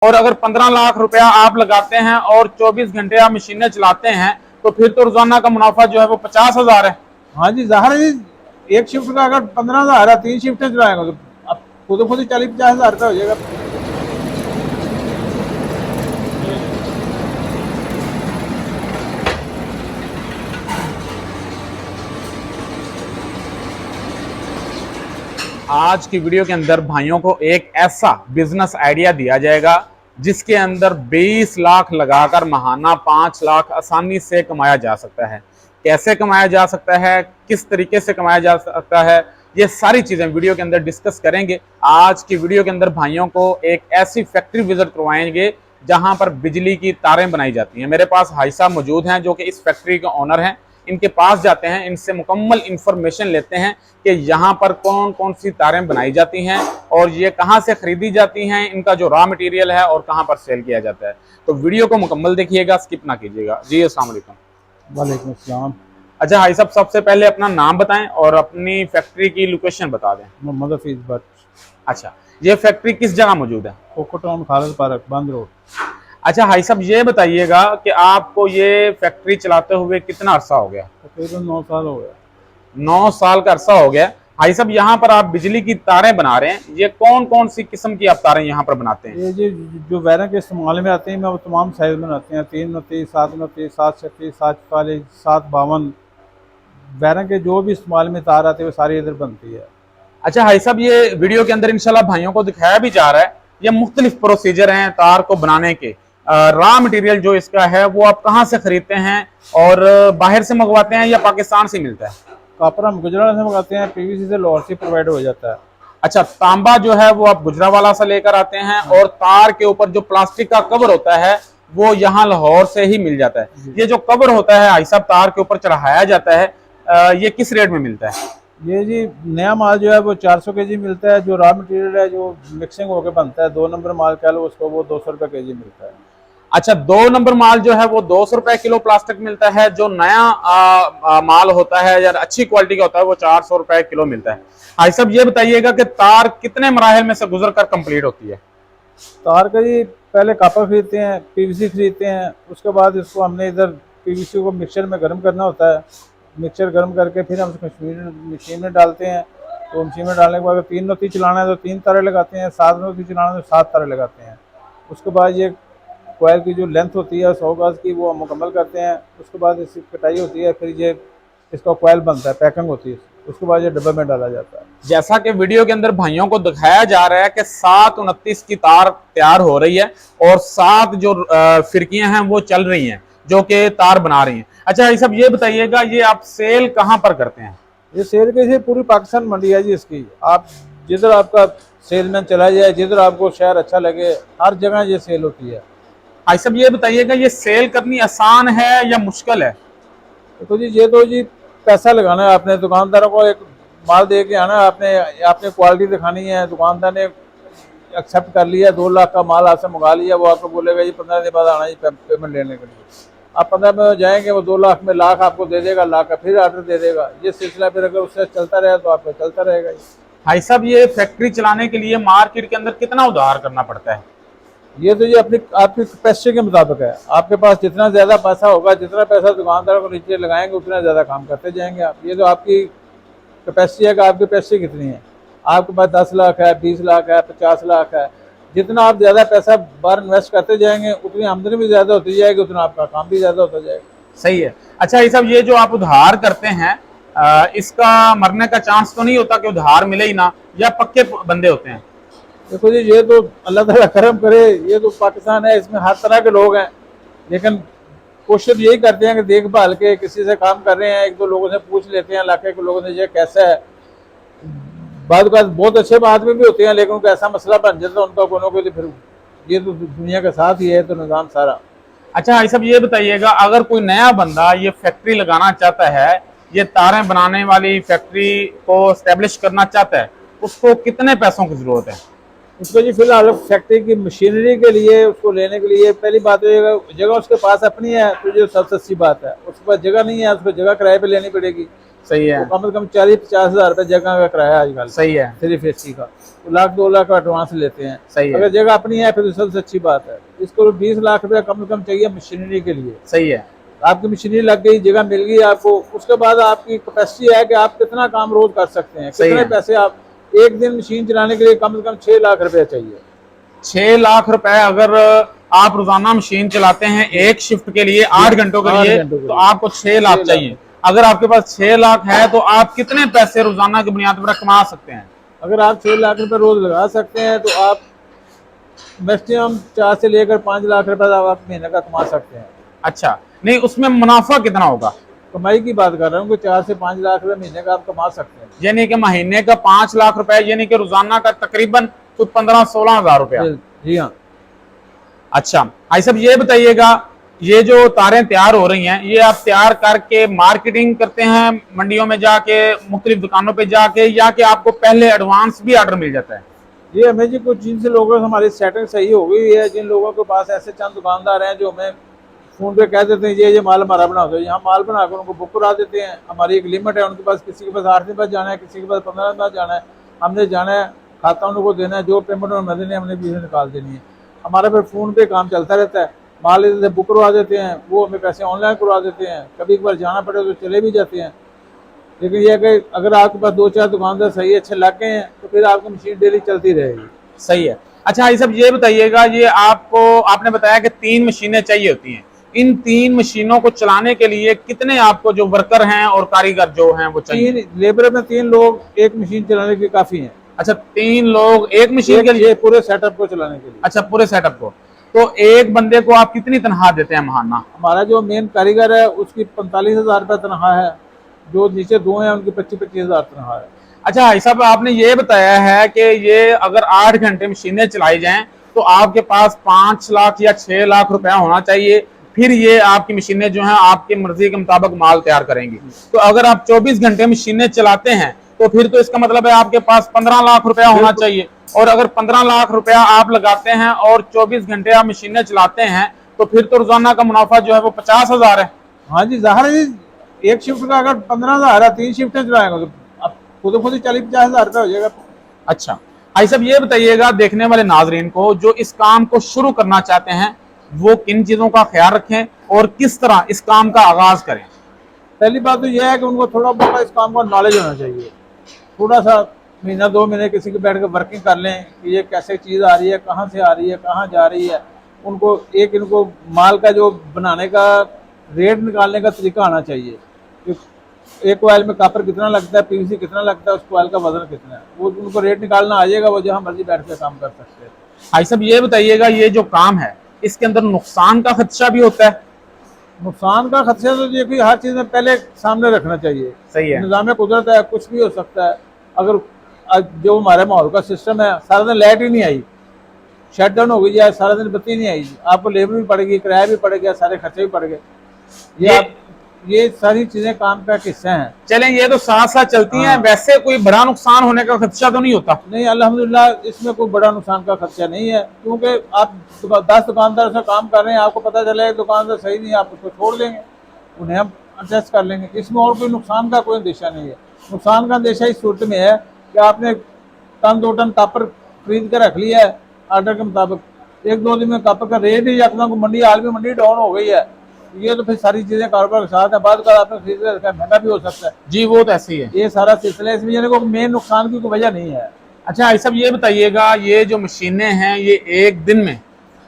और अगर 15 लाख रुपया आप लगाते हैं और 24 घंटे आप मशीनें चलाते हैं तो फिर तो रोजाना का मुनाफा जो है वो 50,000 है। हाँ जी, जाहिर है जी, एक शिफ्ट का अगर 15,000 है, 3 शिफ्टें चलाएंगे तो अब खुद ही 40-50,000 का हो जाएगा। आज की वीडियो के अंदर भाइयों को एक ऐसा बिजनेस आइडिया दिया जाएगा जिसके अंदर 20 लाख लगाकर महाना 5 लाख आसानी से कमाया जा सकता है। कैसे कमाया जा सकता है, किस तरीके से कमाया जा सकता है, ये सारी चीजें वीडियो के अंदर डिस्कस करेंगे। आज की वीडियो के अंदर भाइयों को एक ऐसी फैक्ट्री विजिट करवाएंगे जहां पर बिजली की तारें बनाई जाती हैं। मेरे पास भाई साहब मौजूद हैं जो कि इस फैक्ट्री के ओनर हैं। इनके पास जाते हैं, इनसे मुकम्मल इंफॉर्मेशन लेते हैं कि यहाँ पर कौन कौन सी तारें बनाई जाती हैं और ये कहाँ से खरीदी जाती हैं, इनका जो रॉ मटेरियल है और कहाँ पर सेल किया जाता है। तो वीडियो को मुकम्मल देखिएगा, स्किप ना कीजिएगा। जी अस्सलाम वालेकुम। वालेकुम अस्सलाम। अच्छा भाई साहब, सबसे पहले अपना नाम बताएं और अपनी फैक्ट्री की लोकेशन बता दें। मोहम्मद हफीज भट्ट, अच्छा, ये फैक्ट्री किस जगह मौजूद है? कोको टाउन, खालिद पार्क, बंद रोड। अच्छा भाई साहब, ये बताइएगा कि आपको ये फैक्ट्री चलाते हुए कितना अरसा हो गया? तकरीबन 9 साल हो गया। 9 साल का अरसा हो गया। भाई साहब, यहाँ पर आप बिजली की तारें बना रहे हैं, ये कौन कौन सी किस्म की आप तारें यहाँ पर बनाते हैं? ये जो वायरिंग के इस्तेमाल में आते हैं, मैं वो तमाम साइज बनाते हैं। 329, 729, 736, 744, 752 वायरिंग के जो भी इस्तेमाल में तार आते हैं वो सारी इधर बनती है। अच्छा भाई साहब, ये वीडियो के अंदर इंशाल्लाह भाइयों को दिखाया भी जा रहा है, ये मुख्तलिफ प्रोसीजर हैं तार को बनाने के। रॉ मटेरियल जो इसका है वो आप कहाँ से खरीदते हैं और बाहर से मंगवाते हैं या पाकिस्तान से मिलता है? कापर हम गुजरात से मंगाते हैं, पीवीसी से लाहौर से प्रोवाइड हो जाता है। अच्छा, तांबा जो है वो आप गुजरावाला से लेकर आते हैं और तार के ऊपर जो प्लास्टिक का कवर होता है वो यहाँ लाहौर से ही मिल जाता है। ये जो कवर होता है भाई साहब तार के ऊपर चढ़ाया जाता है, ये किस रेट में मिलता है? ये जी नया माल जो है वो 400 केजी मिलता है। जो रॉ मटेरियल है जो मिक्सिंग होकर बनता है, 2 नंबर माल कह लो उसको, वो 200 रुपये केजी मिलता है। अच्छा, 2 नंबर माल जो है वो 200 रुपए किलो प्लास्टिक मिलता है। जो नया माल होता है या अच्छी क्वालिटी का होता है वो 400 रुपए किलो मिलता है। भाई साहब, ये बताइएगा कि तार कितने मराहल में से गुजर कर कंप्लीट होती है? तार का जी पहले कापर खरीदते हैं, पीवीसी खरीदते हैं, उसके बाद इसको हमने इधर पीवीसी को मिक्सचर में गर्म करना होता है। मिक्सचर गर्म करके फिर हम मशीन में डालते हैं। तो मशीन में डालने के बाद 3 नोती चलाना है तो 3 तारे लगाते हैं, 7 नोती चलाना है तो 7 तारे लगाते हैं। उसके बाद ये कोयल की जो लेंथ होती है 100 गज की वो हम मुकम्मल करते हैं। उसके बाद इसकी कटाई होती है, फिर ये इसका कोयल बनता है, पैकिंग होती है। उसके बाद ये डब्बे में डाला जाता है। जैसा कि वीडियो के अंदर भाइयों को दिखाया जा रहा है कि 729 की तार तैयार हो रही है और 7 जो फिरकियां हैं वो चल रही हैं जो कि तार बना रही हैं। अच्छा भाई साहब, ये बताइएगा ये आप सेल कहाँ पर करते हैं? ये सेल कैसे, पूरी पाकिस्तान मंडी है जी इसकी। आप जिधर आपका सेलमैन चला जाए, जिधर आपको शहर अच्छा लगे, हर जगह ये सेल होती है। भाई साहब, ये बताइएगा ये सेल करनी आसान है या मुश्किल है? तो जी ये तो जी पैसा लगाना है, आपने दुकानदारों को एक माल दे के आना है, आपने क्वालिटी दिखानी है। दुकानदार ने एक्सेप्ट कर लिया, 2 लाख का माल आपसे मंगा लिया, वो आपको बोलेगा जी 15 दिन बाद आना जी पेमेंट लेने के लिए। आप 15 में जाएंगे, वो 2 लाख में लाख आपको दे देगा, लाख का फिर ऑर्डर दे देगा। ये सिलसिला फिर अगर उससे चलता रहे तो आपका चलता रहेगा। भाई साहब, ये फैक्ट्री चलाने के लिए मार्केट के अंदर कितना उधार करना पड़ता है? ये तो ये आपकी कैपेसिटी के मुताबिक है। आपके पास जितना ज़्यादा पैसा होगा, जितना पैसा दुकानदारों को नीचे लगाएंगे, उतना ज़्यादा काम करते जाएंगे आप। ये तो आपकी कैपेसिटी है कि आपकी कैपेसिटी कितनी है। आपके पास 10 लाख है, 20 लाख है, 50 लाख है, जितना आप ज़्यादा पैसा बाहर इन्वेस्ट करते जाएंगे उतनी आमदनी भी ज़्यादा होती जाएगी, उतना आपका काम भी ज़्यादा होता जाएगा। सही है। अच्छा भाई साहब, ये जो आप उधार करते हैं इसका मरने का चांस तो नहीं होता कि उधार मिले ही ना, या पक्के बंदे होते हैं? देखो जी, ये तो अल्लाह ताला करम करे, ये तो पाकिस्तान है, इसमें हर तरह के लोग हैं। लेकिन कोशिश यही करते हैं कि देखभाल के किसी से काम कर रहे हैं, 1-2 लोगों से पूछ लेते हैं, इलाके के लोगों से ये कैसा है। बाद बहुत अच्छे आदमी भी होते हैं, लेकिन उनका ऐसा मसला बन जाता है उनका कोनो के लिए, फिर ये तो दुनिया के साथ ही है तो निज़ाम सारा। अच्छा भाई साहब, ये बताइएगा अगर कोई नया बंदा ये फैक्ट्री लगाना चाहता है, ये तारें बनाने वाली फैक्ट्री को एस्टेब्लिश करना चाहता है, उसको कितने पैसों की जरूरत है? उसको जी फिलहाल फैक्ट्री की मशीनरी के लिए, उसको लेने के लिए पहली बात तो जगह उसके पास अपनी है, तो जो सबसे अच्छी बात है। उसके पास जगह नहीं है, उसको जगह किराए पे लेनी पड़ेगी। सही है, तो कम से कम 40-50 हज़ार रुपये जगह का किराया आजकल। सही है, 3 AC का तो 1-2 लाख का एडवांस लेते हैं। सही है, अगर जगह अपनी है फिर तो सबसे अच्छी बात है। इसको 20 लाख रुपया कम से कम चाहिए मशीनरी के लिए। सही है, आपकी मशीनरी लग गई, जगह मिल गई आपको, उसके बाद आपकी कैपेसिटी है कि आप कितना काम रोज कर सकते हैं, सही कितने है। पैसे आप एक दिन मशीन चलाने के लिए कम से कम 6 लाख रुपया चाहिए। 6 लाख रुपए अगर आप रोजाना मशीन चलाते हैं एक शिफ्ट के लिए 8 घंटों के 8 लिए, घंटों के तो लिए आपको 6 लाख 6 लाख। चाहिए। अगर आपके पास 6 लाख है तो आप कितने पैसे रोजाना की बुनियाद पर कमा सकते हैं? अगर आप 6 लाख रुपए रोज लगा सकते हैं तो आप मैक्सिमम 4 से लेकर 5 लाख रुपए आप महीने का कमा सकते हैं। अच्छा, नहीं उसमें मुनाफा कितना होगा? कमाई की बात कर रहा हूँ कि 4 से 5 लाख रुपए महीने का आप कमा सकते हैं। यानी कि महीने का 5 लाख रुपए, यानी कि रोजाना का तकरीबन कुछ 15-16 हजार रुपया। जी हाँ। अच्छा भाई साहब, ये बताइएगा, ये जो तारें तैयार हो रही हैं, ये आप तैयार करके मार्केटिंग करते हैं मंडियों में जाके, मुख्तलिफ दुकानों पे जाके, या कि आपको पहले एडवांस भी ऑर्डर मिल जाता है? ये हमें जी कुछ जिनसे लोगों से हमारी सेटिंग सही हो गई है, जिन लोगों के पास ऐसे चंद दुकानदार हैं जो हमें फोन पे कह देते हैं ये माल हमारा बना दो, यहाँ माल बना कर उनको बुक करा देते हैं। हमारी एक लिमिट है, उनके पास किसी के पास 8 दिन बाद जाना है, किसी के पास 15 दिन बाद जाना है, हमने जाना है, खाता उनको देना है, जो पेमेंट उन्होंने देनी है हमने भी निकाल देनी है। हमारा फिर फोन पे काम चलता रहता है, माल इधर से बुक करवा देते हैं, वो हमें पैसे ऑनलाइन करवा देते हैं, कभी एक बार जाना पड़े तो चले भी जाते हैं। लेकिन यह कि अगर आपके पास 2-4 दुकानदार सही अच्छे लग गए हैं तो फिर आपकी मशीन डेली चलती रहेगी। सही है। अच्छा ये सब ये बताइएगा, ये आपको आपने बताया कि 3 मशीनें चाहिए होती हैं, इन 3 मशीनों को चलाने के लिए कितने आपको जो वर्कर हैं और कारीगर जो हैं वो चाहिए? 3 लेबर में 3 लोग एक मशीन चलाने के काफी हैं। अच्छा, 3 लोग एक मशीन के लिए? पूरे सेटअप को चलाने के लिए। अच्छा, पूरे सेटअप को। तो एक बंदे को आप कितनी तनख्वाह देते हैं महाना? हमारा जो मेन कारीगर है उसकी 45 हज़ार रुपये तनख्वाह है, जो नीचे 2 हैं उनकी 25-25 हज़ार तनख्वाह है। अच्छा भाई साहब, आपने ये बताया है कि ये अगर 8 घंटे मशीनें चलाई जाएं तो आपके पास 5 लाख या 6 लाख रुपया होना चाहिए, फिर ये आपकी मशीनें जो हैं आपकी मर्जी के मुताबिक माल तैयार करेंगी। तो अगर आप 24 घंटे मशीनें चलाते हैं तो फिर तो इसका मतलब है आपके पास 15 लाख रुपया होना चाहिए, और अगर 15 लाख रुपया आप लगाते हैं और 24 घंटे आप मशीनें चलाते हैं तो फिर तो रोजाना का मुनाफा जो है वो 50 हजार है। हाँ जी, जाहिर है जी, एक शिफ्ट का अगर 15 हज़ार है, 3 शिफ्टें चलाएंगे तो अब खुद ही 40-50 हज़ार रुपये हो जाएगा। अच्छा भाई साहब, ये बताइएगा देखने वाले नाजरीन को जो इस काम को शुरू करना चाहते हैं वो किन चीजों का ख्याल रखें और किस तरह इस काम का आगाज करें? पहली बात तो यह है कि उनको थोड़ा बहुत इस काम का नॉलेज होना चाहिए। थोड़ा सा महीना 2 महीने किसी के बैठ के वर्किंग कर लें कि ये कैसे चीज़ आ रही है, कहाँ से आ रही है, कहाँ जा रही है। इनको माल का जो बनाने का रेट निकालने का तरीका आना चाहिए कि एक कोयल में कापर कितना लगता है, पीवीसी कितना लगता है, उस कोयल का वजन कितना है, वो उनको रेट निकालना आ जाएगा, वो जहाँ मर्जी बैठ के काम कर सकते हैं। भाई साहब ये बताइएगा, ये जो काम है इसके अंदर नुकसान का खदशा भी होता है? नुकसान का खदशा तो ये कि हर चीज़ में पहले सामने रखना चाहिए। सही है, निज़ाम कुदरत है, कुछ भी हो सकता है। अगर जो हमारे माहौल का सिस्टम है, सारा दिन लाइट ही नहीं आई, शट डाउन हो गई या सारा दिन बत्ती नहीं आई, आपको लेबर भी पड़ेगी, किराया भी पड़ेगा, सारे खर्चे भी पड़ गए। ये सारी चीजें काम का हिस्सा हैं। चलें ये तो साथ साथ चलती हैं, वैसे कोई बड़ा नुकसान होने का खदशा तो नहीं होता? नहीं, अल्हम्दुलिल्लाह इसमें कोई बड़ा नुकसान का खर्चा नहीं है, क्योंकि आप 10 दुकानदार से काम कर रहे हैं, आपको पता चला एक दुकानदार सही नहीं है, आप उसको छोड़ देंगे, उन्हें हम एडजस्ट कर लेंगे। इसमें और कोई नुकसान का कोई अंदेशा नहीं है। नुकसान का अंदेशा इस सूरत में है कि आपने 1-2 टन कापर खरीद कर रख लिया है ऑर्डर के मुताबिक, 1-2 दिन में कापर का रेट ही यकदम मंडी हाल में मंडी डाउन हो गई है, ये तो फिर सारी चीजें कारोबार के साथ है, बाद का आपने खरीद कर रखा है, महंगा भी हो सकता है जी, वो तो ऐसी है, ये सारा सिलसिला। इसमें यानी को मेन नुकसान की कोई वजह नहीं है। अच्छा सब ये बताइएगा, ये जो मशीनें हैं ये एक दिन में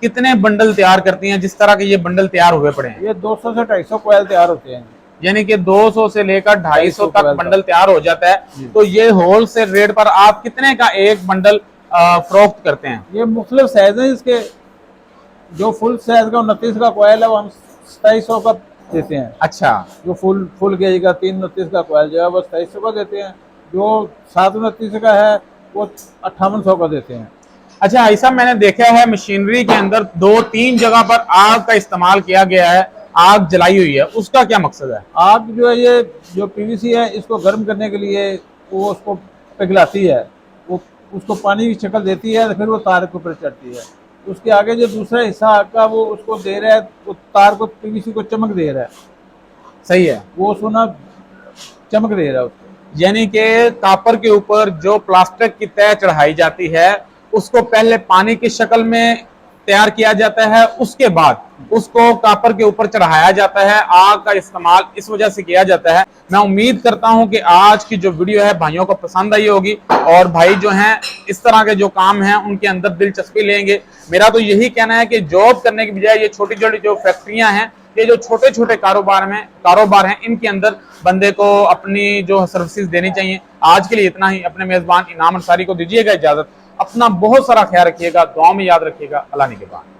कितने बंडल तैयार करती हैं? जिस तरह के ये बंडल तैयार हुए पड़े हैं, ये 200 से 250 कोयल तैयार होते हैं, यानी कि 200 से लेकर 250 तक बंडल तैयार हो जाता है। तो ये होलसेल रेट पर आप कितने का एक बंडल फरोख्त करते हैं? ये मुख्तलिफ साइज है इसके, जो फुल साइज का 29 का कोयल है वो हम 2700 का देते हैं। अच्छा, जो फुल गेज का 329 का कोयल जो है वो 2700 का देते हैं, जो 729 का है वो 5800 का देते हैं। अच्छा ऐसा मैंने देखा है मशीनरी के अंदर 2-3 जगह पर आग का इस्तेमाल किया गया है, आग जलाई हुई है, उसका क्या मकसद है? आग जो है ये जो पीवीसी है इसको गर्म करने के लिए वो उसको पिघलाती है, वो उसको पानी की शक्ल देती है, फिर वो तार के ऊपर चढ़ती है। उसके आगे जो दूसरा हिस्सा आग का वो उसको दे रहा है, वो तार को पीवीसी को चमक दे रहा है। सही है, वो सोना चमक दे रहा है उसको। यानी कि कापर के ऊपर जो प्लास्टिक की तय चढ़ाई जाती है उसको पहले पानी की शक्ल में तैयार किया जाता है, उसके बाद उसको कापर के ऊपर चढ़ाया जाता है। आग का इस्तेमाल इस वजह से किया जाता है। मैं उम्मीद करता हूं कि आज की जो वीडियो है भाइयों को पसंद आई होगी और भाई जो हैं इस तरह के जो काम हैं उनके अंदर दिलचस्पी लेंगे। मेरा तो यही कहना है कि जॉब करने की बजाय ये छोटी छोटी जो फैक्ट्रियां हैं, ये जो छोटे छोटे कारोबार हैं, इनके अंदर बंदे को अपनी जो सर्विसेज देनी चाहिए। आज के लिए इतना ही। अपने मेजबान इनाम अंसारी को दीजिएगा इजाजत। अपना बहुत सारा ख्याल रखिएगा, दुआ में याद रखिएगा। अल्लाह निगहबान।